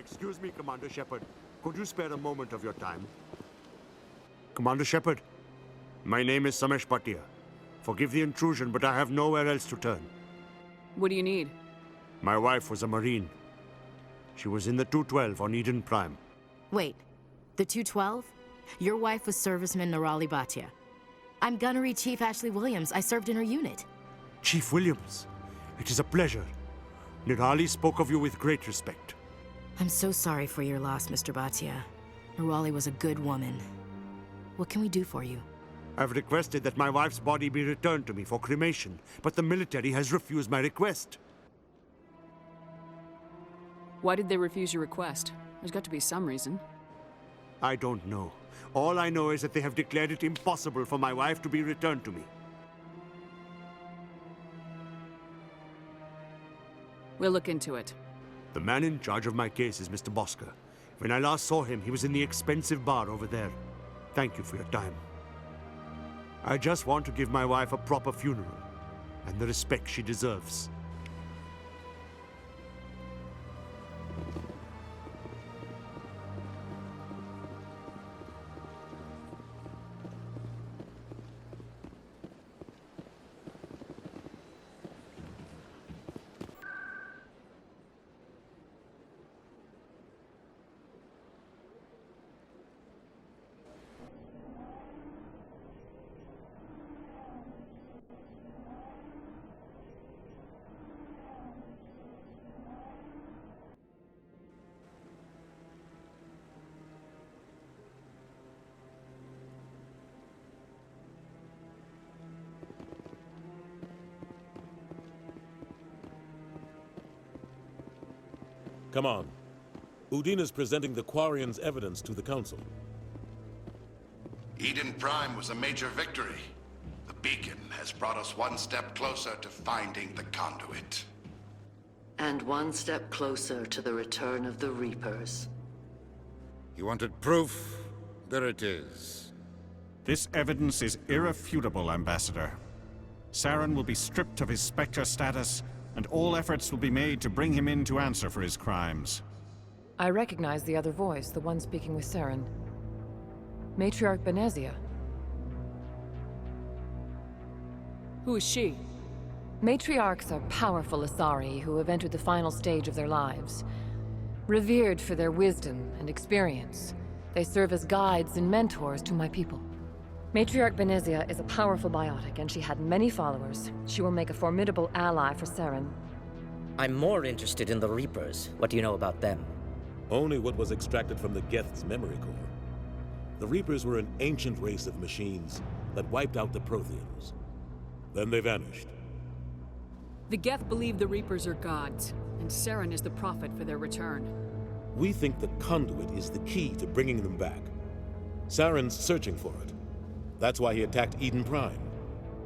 Excuse me, Commander Shepard. Could you spare a moment of your time? Commander Shepard, my name is Samesh Bhatia. Forgive the intrusion, but I have nowhere else to turn. What do you need? My wife was a Marine. She was in the 212 on Eden Prime. Wait, the 212? Your wife was serviceman Nirali Bhatia. I'm Gunnery Chief Ashley Williams. I served in her unit. Chief Williams, it is a pleasure. Nirali spoke of you with great respect. I'm so sorry for your loss, Mr. Bhatia. Nirali was a good woman. What can we do for you? I've requested that my wife's body be returned to me for cremation, but the military has refused my request. Why did they refuse your request? There's got to be some reason. I don't know. All I know is that they have declared it impossible for my wife to be returned to me. We'll look into it. The man in charge of my case is Mr. Bosker. When I last saw him, he was in the expensive bar over there. Thank you for your time. I just want to give my wife a proper funeral, and the respect she deserves. Come on. Udine is presenting the Quarians' evidence to the Council. Eden Prime was a major victory. The beacon has brought us one step closer to finding the conduit. And one step closer to the return of the Reapers. You wanted proof? There it is. This evidence is irrefutable, Ambassador. Saren will be stripped of his Spectre status, and all efforts will be made to bring him in to answer for his crimes. I recognize the other voice, the one speaking with Saren. Matriarch Benezia. Who is she? Matriarchs are powerful Asari who have entered the final stage of their lives. Revered for their wisdom and experience, they serve as guides and mentors to my people. Matriarch Benezia is a powerful biotic, and she had many followers. She will make a formidable ally for Saren. I'm more interested in the Reapers. What do you know about them? Only what was extracted from the Geth's memory core. The Reapers were an ancient race of machines that wiped out the Protheans. Then they vanished. The Geth believe the Reapers are gods, and Saren is the prophet for their return. We think the conduit is the key to bringing them back. Saren's searching for it. That's why he attacked Eden Prime.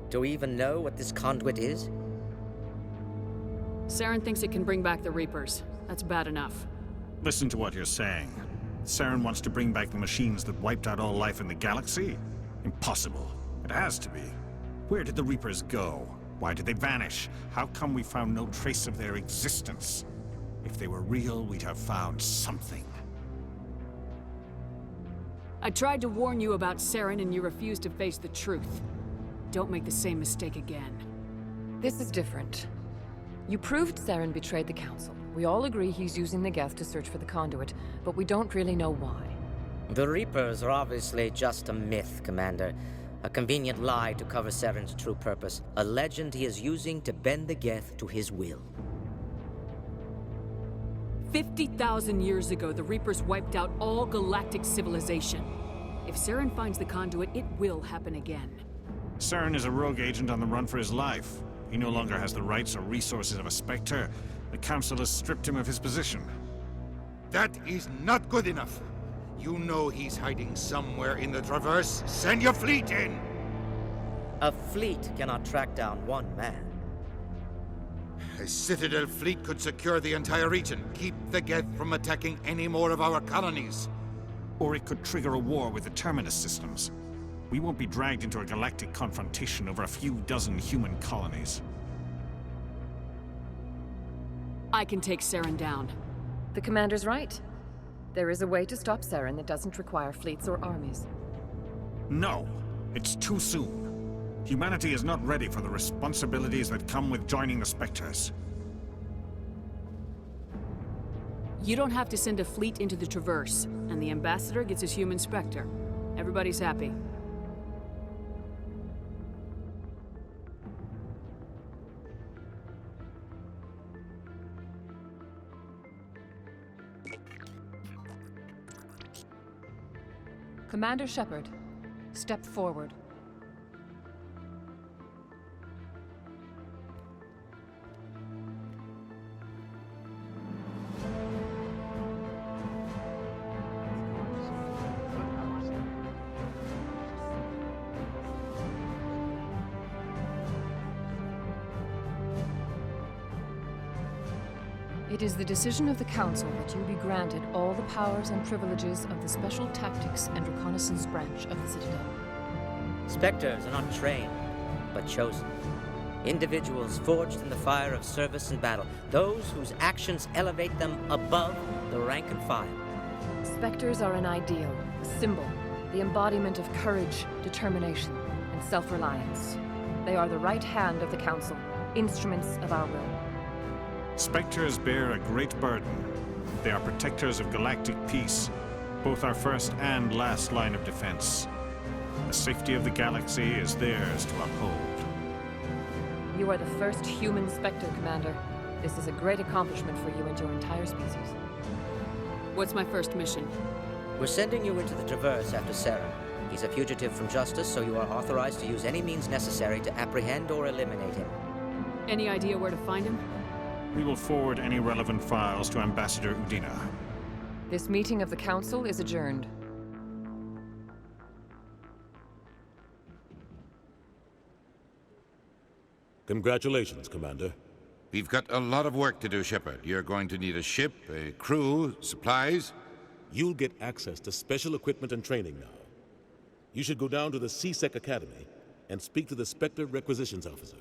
Do we even know what this conduit is? Saren thinks it can bring back the Reapers. That's bad enough. Listen to what you're saying. Saren wants to bring back the machines that wiped out all life in the galaxy? Impossible. It has to be. Where did the Reapers go? Why did they vanish? How come we found no trace of their existence? If they were real, we'd have found something. I tried to warn you about Saren, and you refused to face the truth. Don't make the same mistake again. This is different. You proved Saren betrayed the Council. We all agree he's using the Geth to search for the conduit, but we don't really know why. The Reapers are obviously just a myth, Commander. A convenient lie to cover Saren's true purpose. A legend he is using to bend the Geth to his will. 50,000 years ago, the Reapers wiped out all galactic civilization. If Saren finds the conduit, it will happen again. Saren is a rogue agent on the run for his life. He no longer has the rights or resources of a Spectre. The Council has stripped him of his position. That is not good enough. You know he's hiding somewhere in the Traverse. Send your fleet in! A fleet cannot track down one man. A Citadel fleet could secure the entire region, keep the Geth from attacking any more of our colonies. Or it could trigger a war with the Terminus systems. We won't be dragged into a galactic confrontation over a few dozen human colonies. I can take Saren down. The Commander's right. There is a way to stop Saren that doesn't require fleets or armies. No, it's too soon. Humanity is not ready for the responsibilities that come with joining the Spectres. You don't have to send a fleet into the Traverse, and the Ambassador gets his human Spectre. Everybody's happy. Commander Shepard, step forward. It is the decision of the Council that you be granted all the powers and privileges of the Special Tactics and Reconnaissance Branch of the Citadel. Spectres are not trained, but chosen. Individuals forged in the fire of service and battle. Those whose actions elevate them above the rank and file. Spectres are an ideal, a symbol, the embodiment of courage, determination, and self-reliance. They are the right hand of the Council, instruments of our will. Spectres bear a great burden. They are protectors of galactic peace, both our first and last line of defense. The safety of the galaxy is theirs to uphold. You are the first human Spectre, Commander. This is a great accomplishment for you and your entire species. What's my first mission? We're sending you into the Traverse after Saren. He's a fugitive from justice, so you are authorized to use any means necessary to apprehend or eliminate him. Any idea where to find him? We will forward any relevant files to Ambassador Udina. This meeting of the Council is adjourned. Congratulations, Commander. We've got a lot of work to do, Shepard. You're going to need a ship, a crew, supplies. You'll get access to special equipment and training now. You should go down to the C-Sec Academy and speak to the Spectre Requisitions Officer.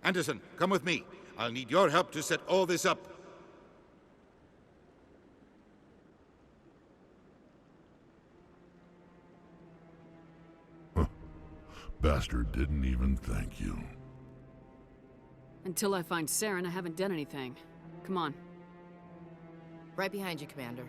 Anderson, come with me. I'll need your help to set all this up. Bastard didn't even thank you. Until I find Saren, I haven't done anything. Come on. Right behind you, Commander.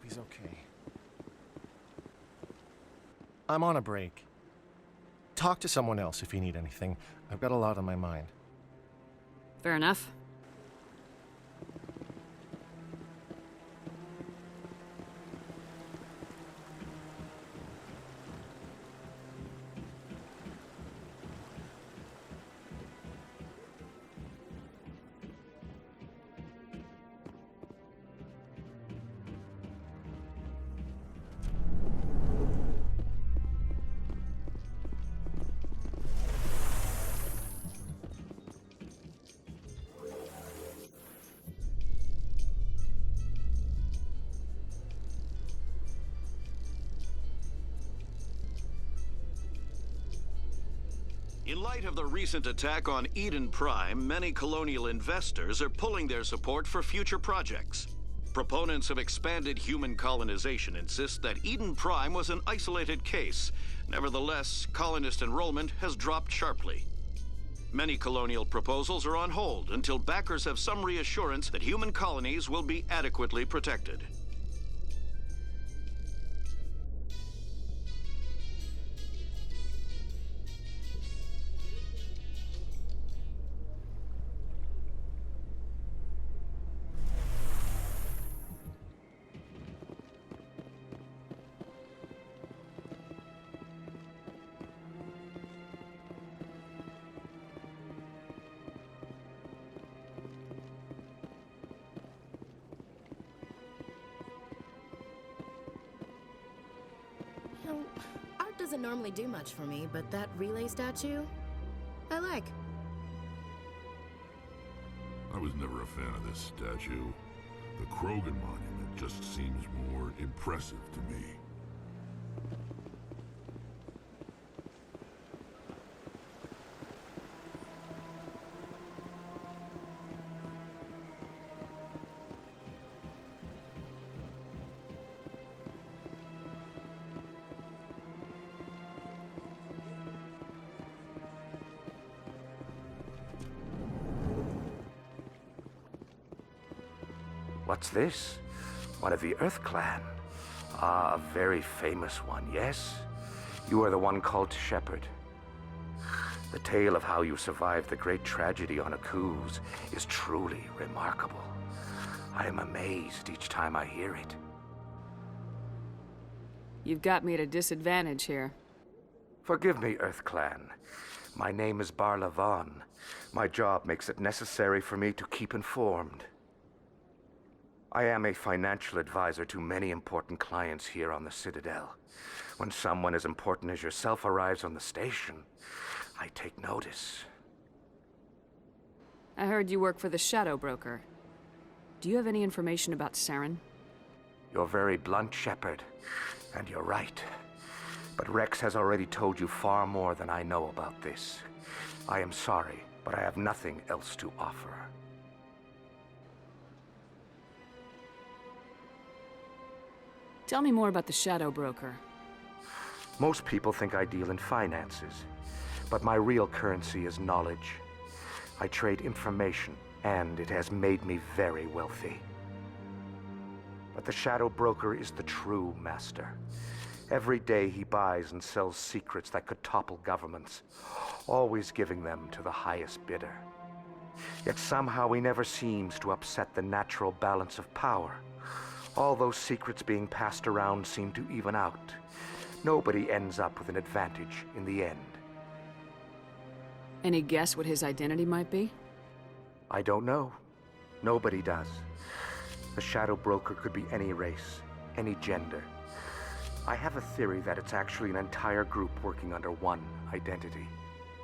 He's okay. I'm on a break. Talk to someone else if you need anything. I've got a lot on my mind. Fair enough. In light of the recent attack on Eden Prime, many colonial investors are pulling their support for future projects. Proponents of expanded human colonization insist that Eden Prime was an isolated case. Nevertheless, colonist enrollment has dropped sharply. Many colonial proposals are on hold until backers have some reassurance that human colonies will be adequately protected. Art doesn't normally do much for me, but that relay statue, I like. I was never a fan of this statue. The Krogan monument just seems more impressive to me. What's this? One of the Earth Clan. Ah, a very famous one, yes? You are the one called Shepherd. The tale of how you survived the great tragedy on Akuz is truly remarkable. I am amazed each time I hear it. You've got me at a disadvantage here. Forgive me, Earth Clan. My name is Barla Vaughn. My job makes it necessary for me to keep informed. I am a financial advisor to many important clients here on the Citadel. When someone as important as yourself arrives on the station, I take notice. I heard you work for the Shadow Broker. Do you have any information about Saren? You're very blunt, Shepherd, and you're right. But Rex has already told you far more than I know about this. I am sorry, but I have nothing else to offer. Tell me more about the Shadow Broker. Most people think I deal in finances, but my real currency is knowledge. I trade information, and it has made me very wealthy. But the Shadow Broker is the true master. Every day he buys and sells secrets that could topple governments, always giving them to the highest bidder. Yet somehow he never seems to upset the natural balance of power. All those secrets being passed around seem to even out. Nobody ends up with an advantage in the end. Any guess what his identity might be? I don't know. Nobody does. The Shadow Broker could be any race, any gender. I have a theory that it's actually an entire group working under one identity.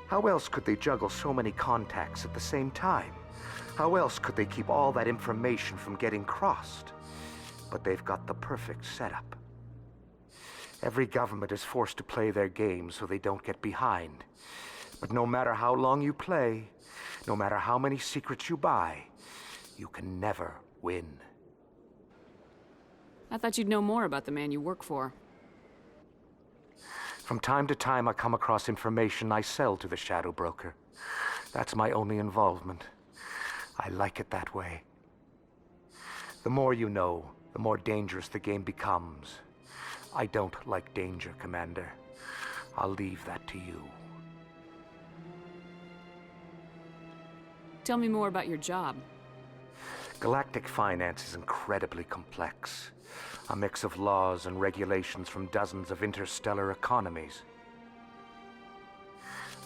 How else could they juggle so many contacts at the same time? How else could they keep all that information from getting crossed? But they've got the perfect setup. Every government is forced to play their game so they don't get behind. But no matter how long you play, no matter how many secrets you buy, you can never win. I thought you'd know more about the man you work for. From time to time, I come across information I sell to the Shadow Broker. That's my only involvement. I like it that way. The more you know, the more dangerous the game becomes. I don't like danger, Commander. I'll leave that to you. Tell me more about your job. Galactic finance is incredibly complex. A mix of laws and regulations from dozens of interstellar economies.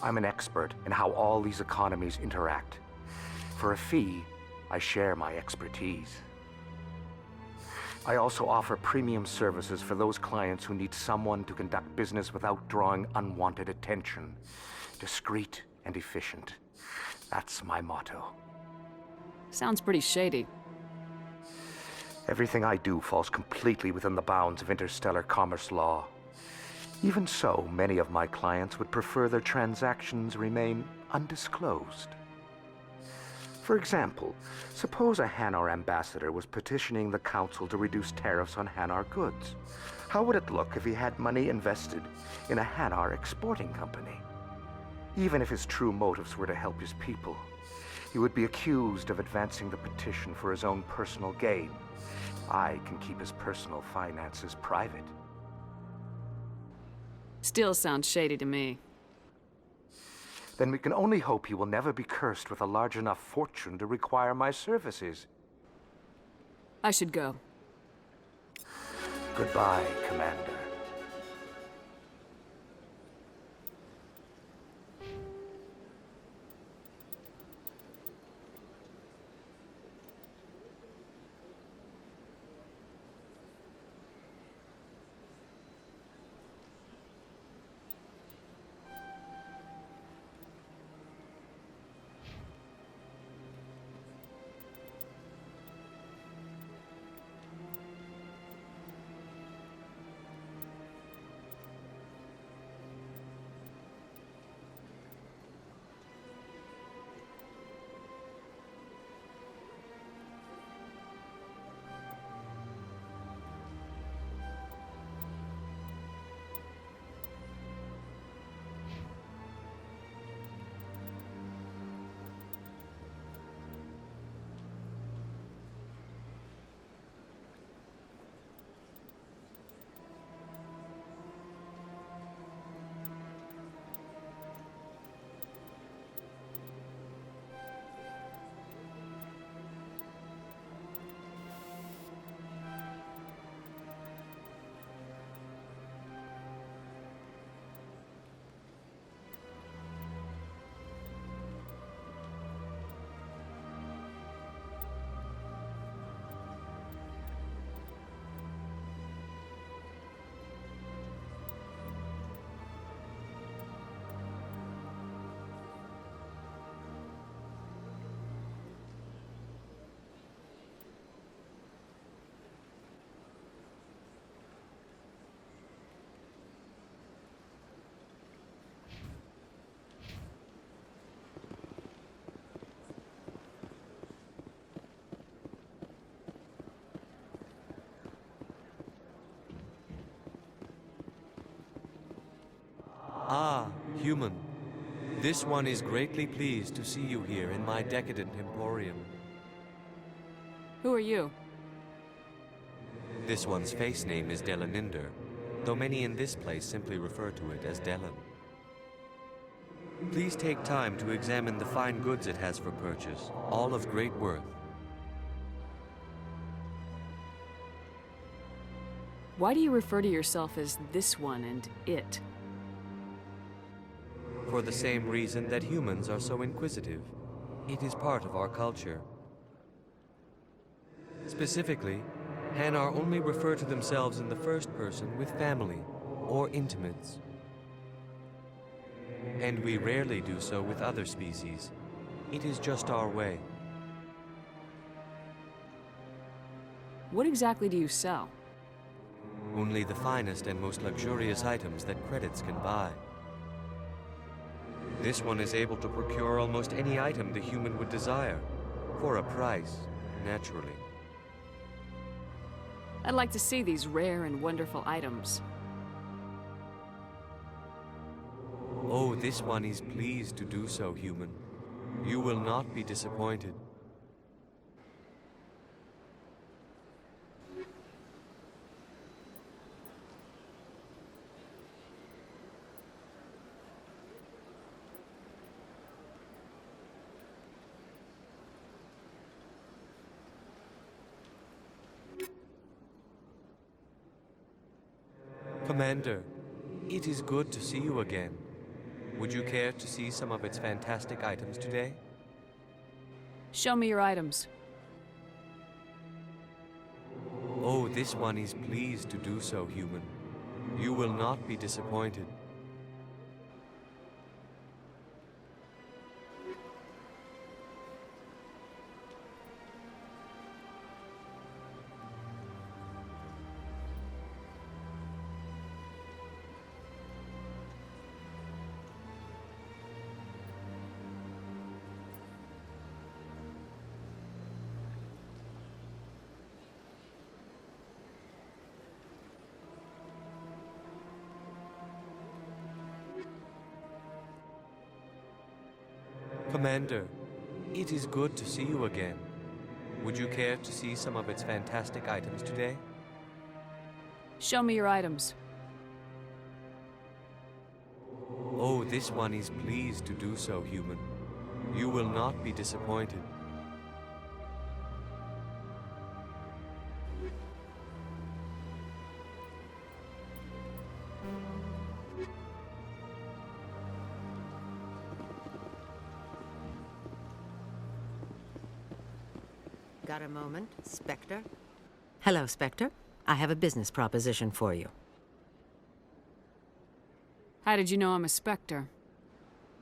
I'm an expert in how all these economies interact. For a fee, I share my expertise. I also offer premium services for those clients who need someone to conduct business without drawing unwanted attention. Discreet and efficient. That's my motto. Sounds pretty shady. Everything I do falls completely within the bounds of interstellar commerce law. Even so, many of my clients would prefer their transactions remain undisclosed. For example, suppose a Hanar ambassador was petitioning the Council to reduce tariffs on Hanar goods. How would it look if he had money invested in a Hanar exporting company? Even if his true motives were to help his people, he would be accused of advancing the petition for his own personal gain. I can keep his personal finances private. Still sounds shady to me. Then we can only hope he will never be cursed with a large enough fortune to require my services. I should go. Goodbye, Commander. Ah, human. This one is greatly pleased to see you here in my decadent emporium. Who are you? This one's face name is Delaninder, though many in this place simply refer to it as Delan. Please take time to examine the fine goods it has for purchase, all of great worth. Why do you refer to yourself as this one and it? For the same reason that humans are so inquisitive. It is part of our culture. Specifically, Hanar only refer to themselves in the first person with family or intimates. And we rarely do so with other species. It is just our way. What exactly do you sell? Only the finest and most luxurious items that credits can buy. This one is able to procure almost any item the human would desire, for a price, naturally. I'd like to see these rare and wonderful items. Oh, this one is pleased to do so, human. You will not be disappointed. Commander, it is good to see you again. Would you care to see some of its fantastic items today? Show me your items. Oh, this one is pleased to do so, human. You will not be disappointed. Commander, it is good to see you again. Would you care to see some of its fantastic items today? Show me your items. Oh, this one is pleased to do so, human. You will not be disappointed. Got a moment, Spectre? Hello, Spectre. I have a business proposition for you. How did you know I'm a Spectre?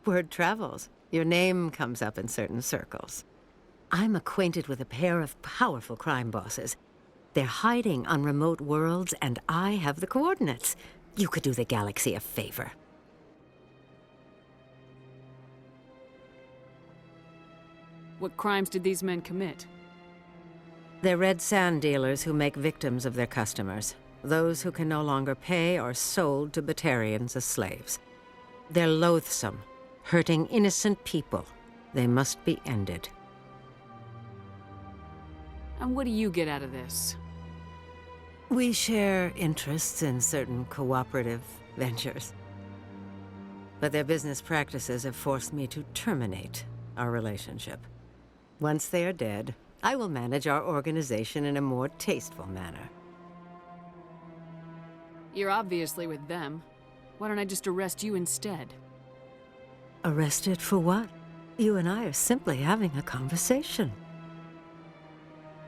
Word travels. Your name comes up in certain circles. I'm acquainted with a pair of powerful crime bosses. They're hiding on remote worlds, and I have the coordinates. You could do the galaxy a favor. What crimes did these men commit? They're red sand dealers who make victims of their customers. Those who can no longer pay are sold to Batarians as slaves. They're loathsome, hurting innocent people. They must be ended. And what do you get out of this? We share interests in certain cooperative ventures. But their business practices have forced me to terminate our relationship. Once they are dead, I will manage our organization in a more tasteful manner. You're obviously with them. Why don't I just arrest you instead? Arrested for what? You and I are simply having a conversation.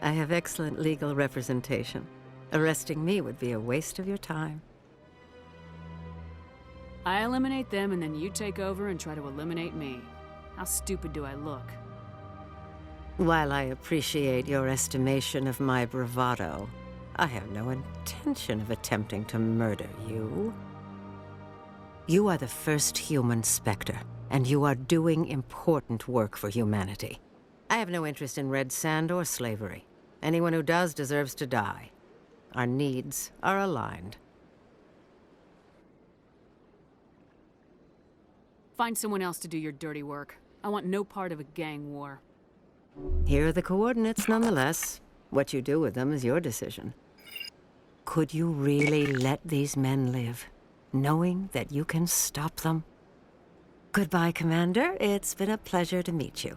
I have excellent legal representation. Arresting me would be a waste of your time. I eliminate them and then you take over and try to eliminate me. How stupid do I look? While I appreciate your estimation of my bravado, I have no intention of attempting to murder you. You are the first human Spectre, and you are doing important work for humanity. I have no interest in red sand or slavery. Anyone who does deserves to die. Our needs are aligned. Find someone else to do your dirty work. I want no part of a gang war. Here are the coordinates, nonetheless. What you do with them is your decision. Could you really let these men live, knowing that you can stop them? Goodbye, Commander. It's been a pleasure to meet you.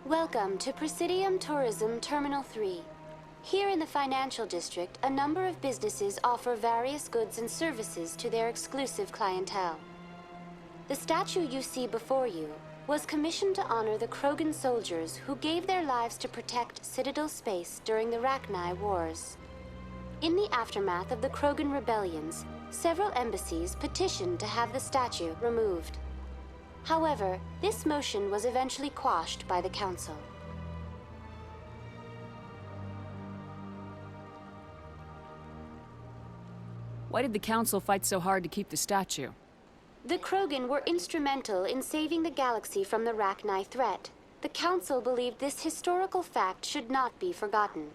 Welcome to Presidium Tourism Terminal 3. Here in the financial district, a number of businesses offer various goods and services to their exclusive clientele. The statue you see before you was commissioned to honor the Krogan soldiers who gave their lives to protect Citadel space during the Rachni Wars. In the aftermath of the Krogan rebellions, several embassies petitioned to have the statue removed. However, this motion was eventually quashed by the Council. Why did the Council fight so hard to keep the statue? The Krogan were instrumental in saving the galaxy from the Rachni threat. The Council believed this historical fact should not be forgotten.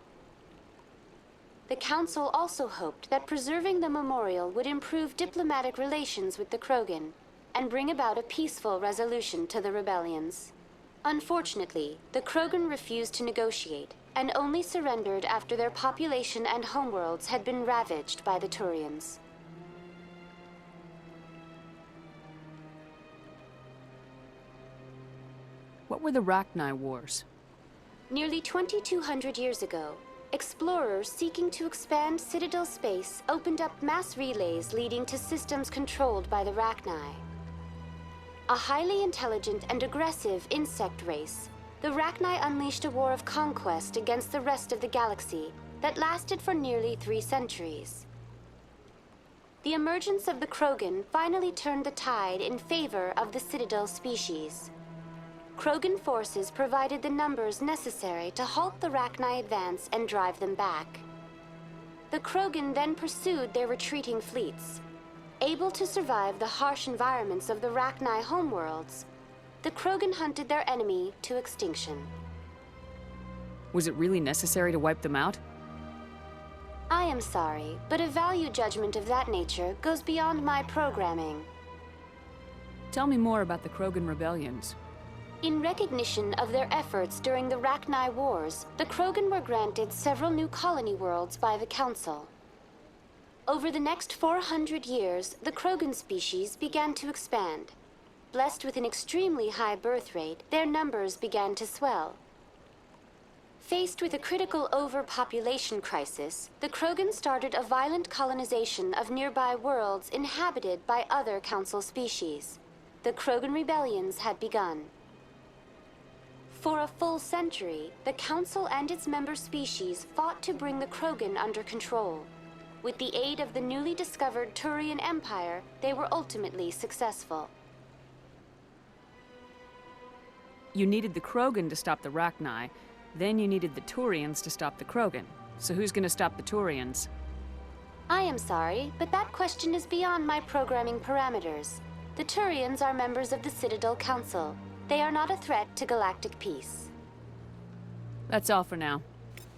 The Council also hoped that preserving the memorial would improve diplomatic relations with the Krogan and bring about a peaceful resolution to the rebellions. Unfortunately, the Krogan refused to negotiate and only surrendered after their population and homeworlds had been ravaged by the Turians. What were the Rachni Wars? Nearly 2,200 years ago, explorers seeking to expand Citadel space opened up mass relays leading to systems controlled by the Rachni. A highly intelligent and aggressive insect race, the Rachni unleashed a war of conquest against the rest of the galaxy that lasted for nearly 3 centuries. The emergence of the Krogan finally turned the tide in favor of the Citadel species. Krogan forces provided the numbers necessary to halt the Rachni advance and drive them back. The Krogan then pursued their retreating fleets. Able to survive the harsh environments of the Rachni homeworlds, the Krogan hunted their enemy to extinction. Was it really necessary to wipe them out? I am sorry, but a value judgment of that nature goes beyond my programming. Tell me more about the Krogan rebellions. In recognition of their efforts during the Rachni Wars, the Krogan were granted several new colony worlds by the Council. Over the next 400 years, the Krogan species began to expand. Blessed with an extremely high birth rate, their numbers began to swell. Faced with a critical overpopulation crisis, the Krogan started a violent colonization of nearby worlds inhabited by other Council species. The Krogan rebellions had begun. For a full century, the Council and its member species fought to bring the Krogan under control. With the aid of the newly discovered Turian Empire, they were ultimately successful. You needed the Krogan to stop the Rachni, then you needed the Turians to stop the Krogan. So who's gonna stop the Turians? I am sorry, but that question is beyond my programming parameters. The Turians are members of the Citadel Council. They are not a threat to galactic peace. That's all for now.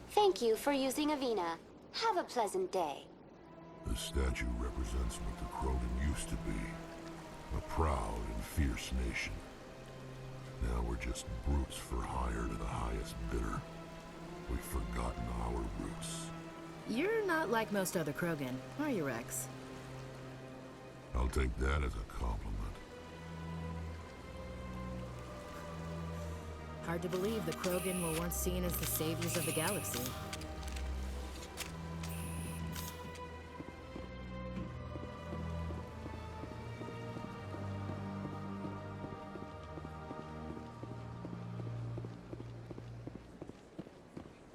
Thank you for using Avina. Have a pleasant day. The statue represents what the Krogan used to be. A proud and fierce nation. Now we're just brutes for hire to the highest bidder. We've forgotten our roots. You're not like most other Krogan, are you, Rex? I'll take that as a compliment. Hard to believe the Krogan were once seen as the saviors of the galaxy.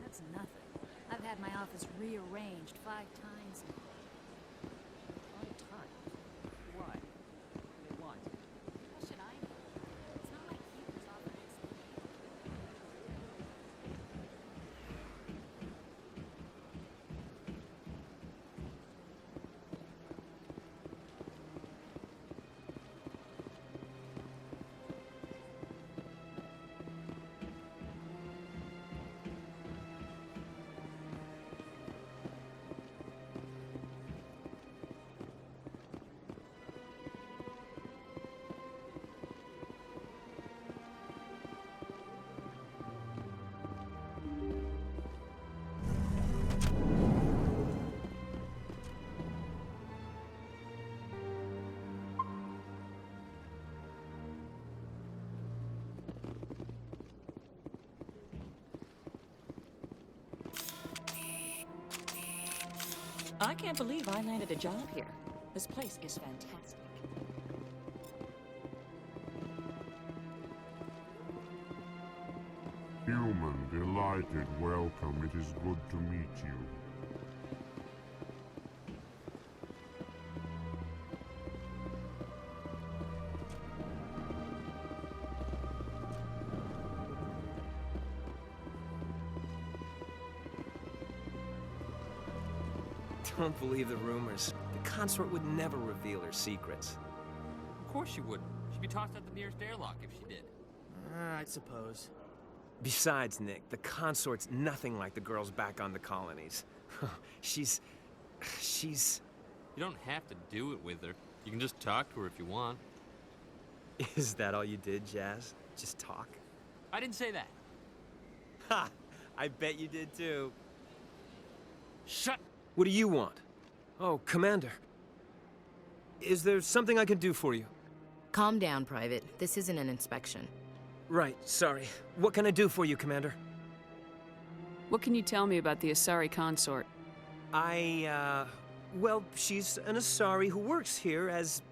That's nothing. I've had my office rearranged 5 times now. 5 times? Why? They want. How should I know? It's not like he was offered his. I can't believe I landed a job here. This place is fantastic. Human, delighted, welcome. It is good to meet you. Don't believe the rumors. The consort would never reveal her secrets. Of course she wouldn't. She'd be tossed out the nearest airlock if she did. I suppose. Besides, Nick, the consort's nothing like the girls back on the colonies. she's... You don't have to do it with her. You can just talk to her if you want. Is that all you did, Jazz? Just talk? I didn't say that. Ha! I bet you did too. Shut! What do you want? Oh, Commander. Is there something I can do for you? Calm down, Private. This isn't an inspection. Right, sorry. What can I do for you, Commander? What can you tell me about the Asari consort? Well, she's an Asari who works here as...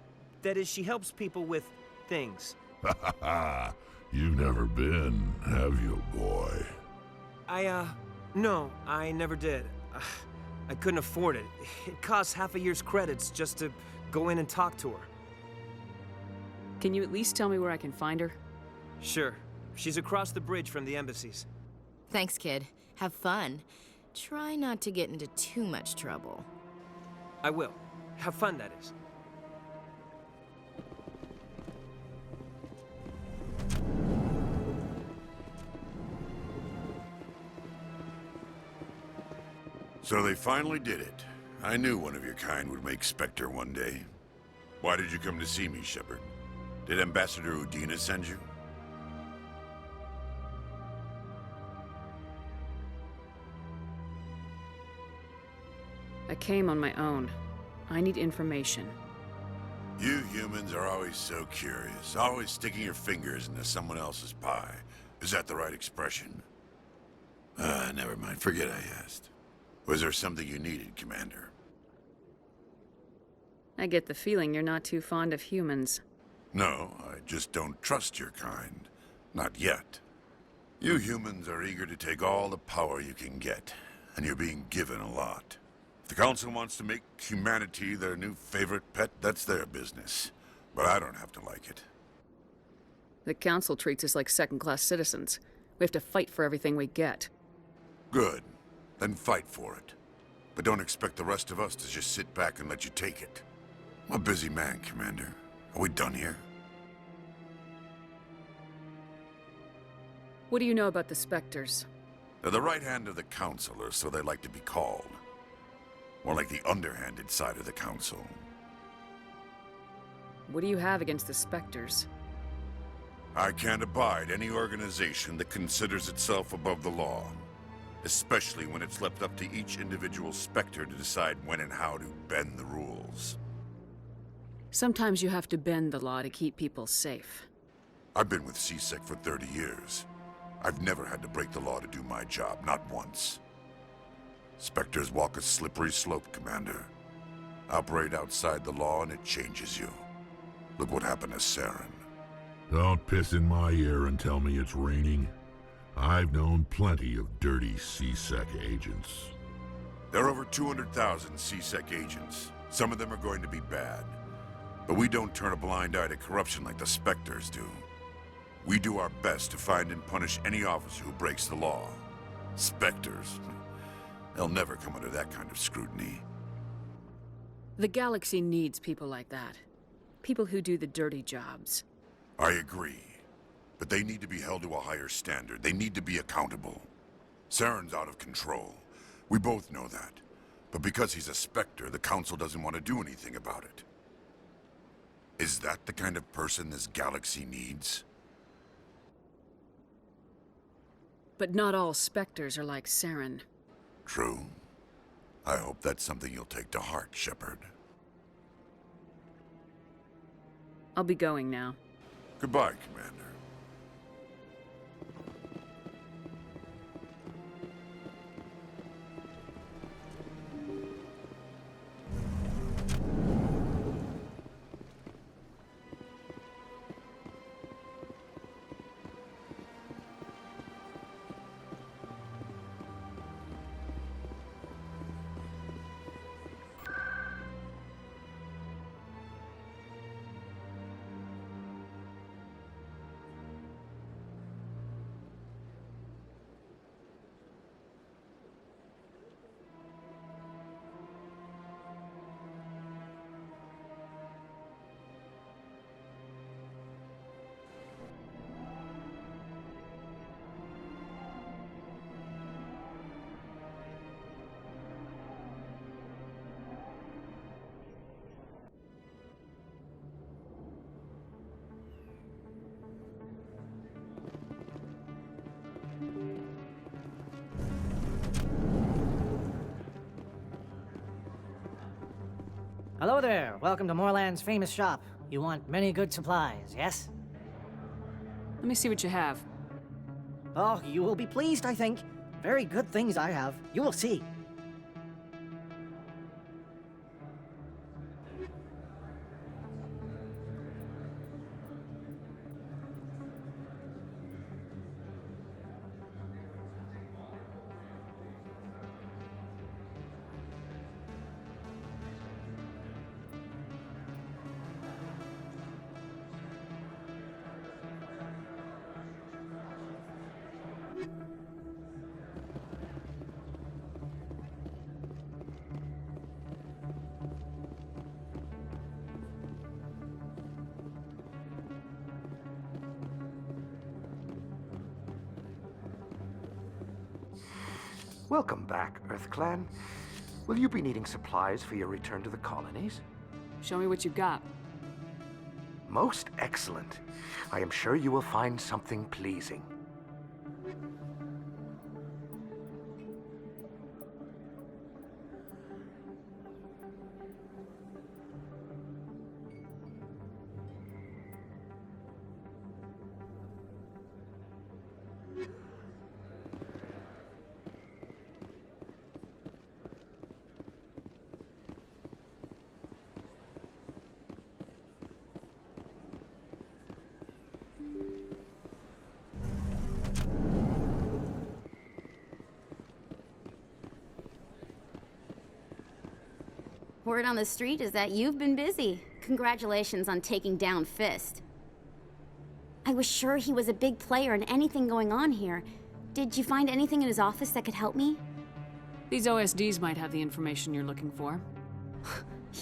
That is, she helps people with things. Ha ha ha! You've never been, have you, boy? No, I never did. I couldn't afford it. It costs half a year's credits just to go in and talk to her. Can you at least tell me where I can find her? Sure. She's across the bridge from the embassies. Thanks, kid. Have fun. Try not to get into too much trouble. I will. Have fun, that is. So they finally did it. I knew one of your kind would make Spectre one day. Why did you come to see me, Shepard? Did Ambassador Udina send you? I came on my own. I need information. You humans are always so curious, always sticking your fingers into someone else's pie. Is that the right expression? Never mind. Forget I asked. Was there something you needed, Commander? I get the feeling you're not too fond of humans. No, I just don't trust your kind. Not yet. You humans are eager to take all the power you can get, and you're being given a lot. If the Council wants to make humanity their new favorite pet, that's their business. But I don't have to like it. The Council treats us like second-class citizens. We have to fight for everything we get. Good. Then fight for it. But don't expect the rest of us to just sit back and let you take it. I'm a busy man, Commander. Are we done here? What do you know about the Spectres? They're the right hand of the Council, or so they like to be called. More like the underhanded side of the Council. What do you have against the Spectres? I can't abide any organization that considers itself above the law. Especially when it's left up to each individual Spectre to decide when and how to bend the rules. Sometimes you have to bend the law to keep people safe. I've been with CSEC for 30 years. I've never had to break the law to do my job, not once. Spectres walk a slippery slope, Commander. Operate outside the law and it changes you. Look what happened to Saren. Don't piss in my ear and tell me it's raining. I've known plenty of dirty CSEC agents. There are over 200,000 CSEC agents. Some of them are going to be bad. But we don't turn a blind eye to corruption like the Spectres do. We do our best to find and punish any officer who breaks the law. Spectres, they'll never come under that kind of scrutiny. The galaxy needs people like that. People who do the dirty jobs. I agree. But they need to be held to a higher standard. They need to be accountable. Saren's out of control. We both know that. But because he's a Spectre, the Council doesn't want to do anything about it. Is that the kind of person this galaxy needs? But not all Spectres are like Saren. True. I hope that's something you'll take to heart, Shepard. I'll be going now. Goodbye, Commander. Hello there. Welcome to Moorland's famous shop. You want many good supplies, yes? Let me see what you have. Oh, you will be pleased, I think. Very good things I have. You will see. Welcome back, EarthClan. Will you be needing supplies for your return to the colonies? Show me what you've got. Most excellent. I am sure you will find something pleasing. Word on the street is that you've been busy. Congratulations on taking down Fist. I was sure he was a big player in anything going on here. Did you find anything in his office that could help me? These OSDs might have the information you're looking for.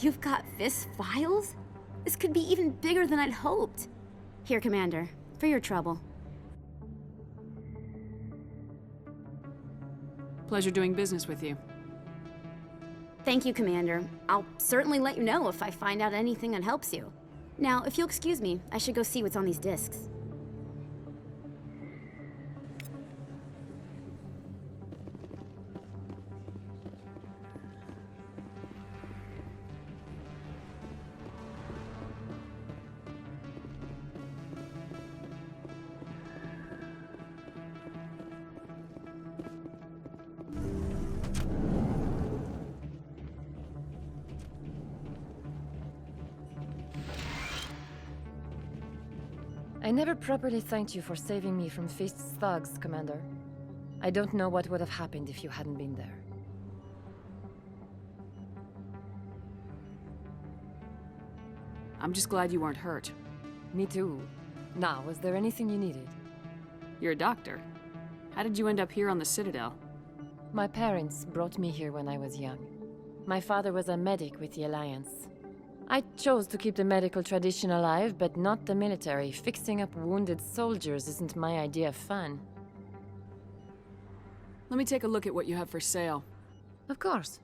You've got Fist's files? This could be even bigger than I'd hoped. Here, Commander, for your trouble. Pleasure doing business with you. Thank you, Commander. I'll certainly let you know if I find out anything that helps you. Now, if you'll excuse me, I should go see what's on these discs. I never properly thanked you for saving me from Fist's thugs, Commander. I don't know what would have happened if you hadn't been there. I'm just glad you weren't hurt. Me too. Now, was there anything you needed? You're a doctor. How did you end up here on the Citadel? My parents brought me here when I was young. My father was a medic with the Alliance. I chose to keep the medical tradition alive, but not the military. Fixing up wounded soldiers isn't my idea of fun. Let me take a look at what you have for sale. Of course.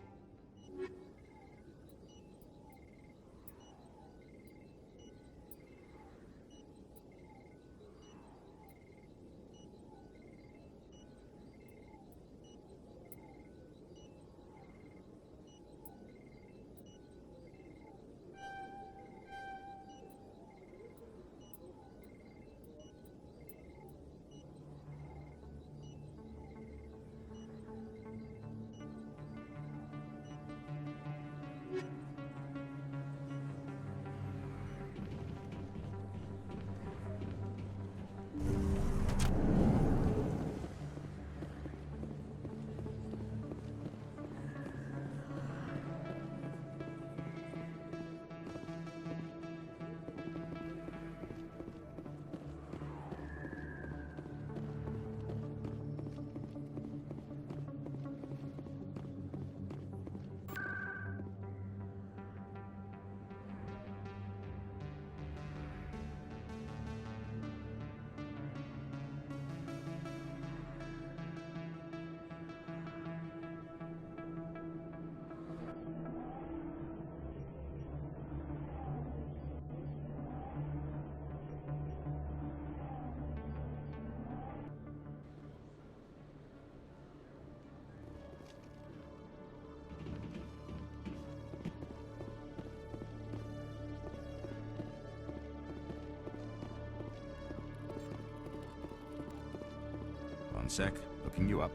One sec, looking you up.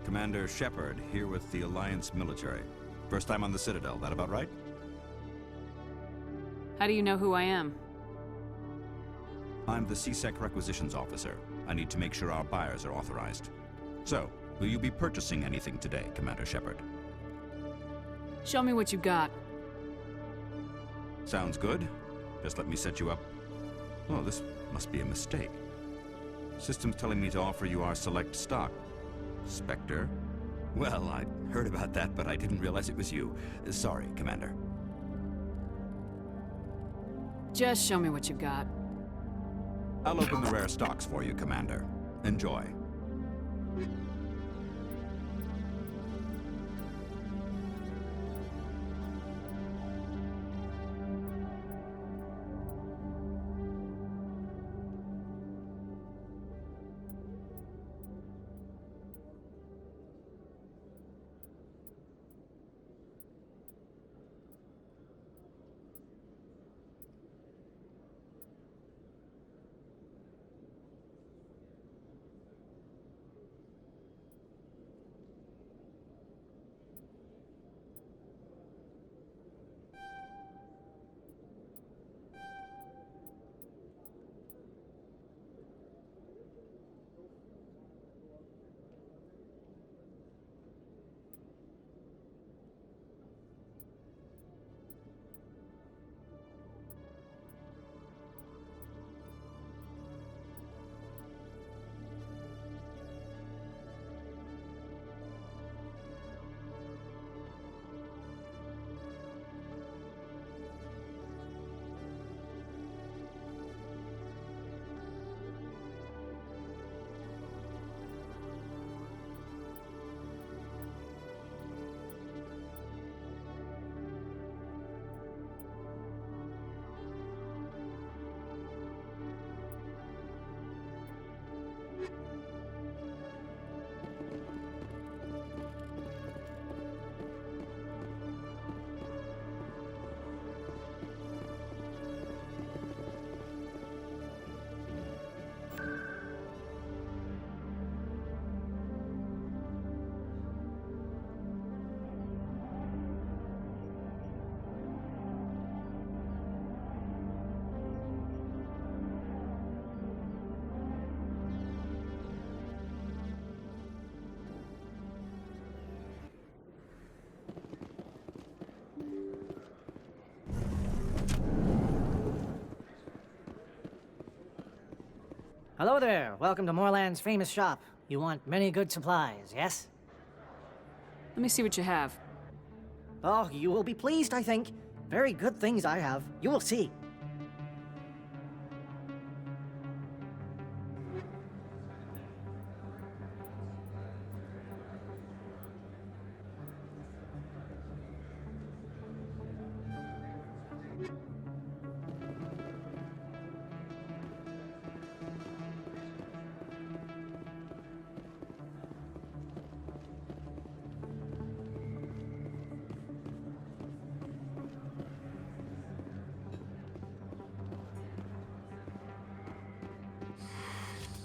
Commander Shepard, here with the Alliance military. First time on the Citadel, that about right? How do you know who I am? I'm the CSEC requisitions officer. I need to make sure our buyers are authorized. So, will you be purchasing anything today, Commander Shepard? Show me what you got. Sounds good. Just let me set you up. Oh, this must be a mistake. System's telling me to offer you our select stock. Spectre? Well, I'd heard about that, but I didn't realize it was you. Sorry, Commander. Just show me what you've got. I'll open the rare stocks for you, Commander. Enjoy. Hello there. Welcome to Moorland's famous shop. You want many good supplies, yes? Let me see what you have. Oh, you will be pleased, I think. Very good things I have. You will see.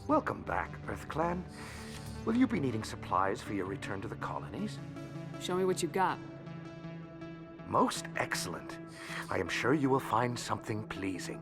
Welcome back, EarthClan. Will you be needing supplies for your return to the colonies? Show me what you've got. Most excellent. I am sure you will find something pleasing.